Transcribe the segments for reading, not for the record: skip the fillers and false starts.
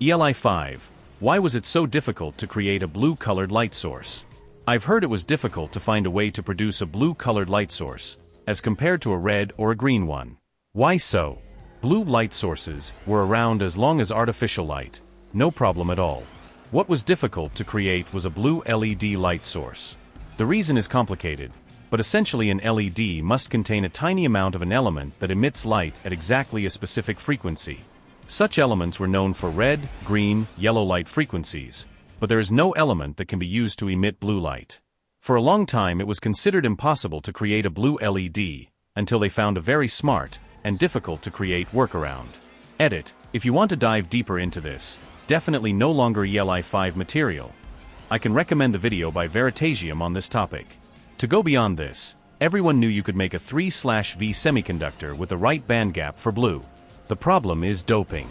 ELI5. Why was it so difficult to create a blue-colored light source? I've heard it was difficult to find a way to produce a blue-colored light source, as compared to a red or a green one. Why so? Blue light sources were around as long as artificial light, no problem at all. What was difficult to create was a blue LED light source. The reason is complicated, but essentially an LED must contain a tiny amount of an element that emits light at exactly a specific frequency. Such elements were known for red, green, yellow light frequencies, but there is no element that can be used to emit blue light. For a long time it was considered impossible to create a blue LED, until they found a very smart and difficult to create workaround. Edit. If you want to dive deeper into this, definitely no longer ELI5 material. I can recommend the video by Veritasium on this topic. To go beyond this, everyone knew you could make a 3/V semiconductor with the right band gap for blue. The problem is doping.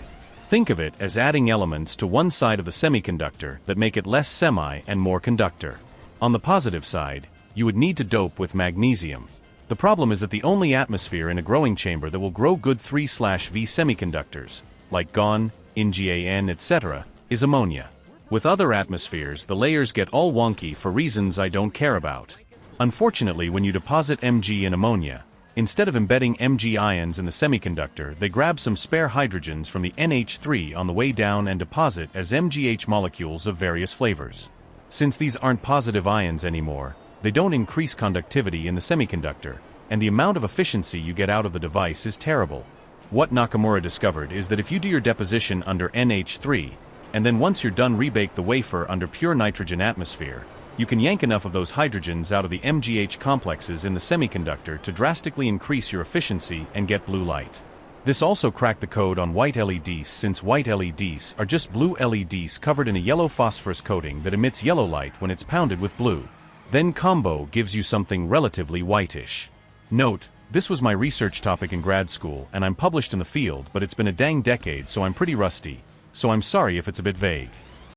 Think of it as adding elements to one side of the semiconductor that make it less semi and more conductor. On the positive side, you would need to dope with magnesium. The problem is that the only atmosphere in a growing chamber that will grow good 3/V semiconductors, like GaN, InGaN, etc., is ammonia. With other atmospheres, the layers get all wonky for reasons I don't care about. Unfortunately, when you deposit Mg in ammonia, instead of embedding Mg ions in the semiconductor, they grab some spare hydrogens from the NH3 on the way down and deposit as MgH molecules of various flavors. Since these aren't positive ions anymore, they don't increase conductivity in the semiconductor, and the amount of efficiency you get out of the device is terrible. What Nakamura discovered is that if you do your deposition under NH3, and then once you're done rebake the wafer under pure nitrogen atmosphere, you can yank enough of those hydrogens out of the MgH complexes in the semiconductor to drastically increase your efficiency and get blue light. This also cracked the code on white LEDs, since white LEDs are just blue LEDs covered in a yellow phosphorus coating that emits yellow light when it's pounded with blue. Then combo gives you something relatively whitish. Note, this was my research topic in grad school and I'm published in the field, but it's been a dang decade so I'm pretty rusty, so I'm sorry if it's a bit vague.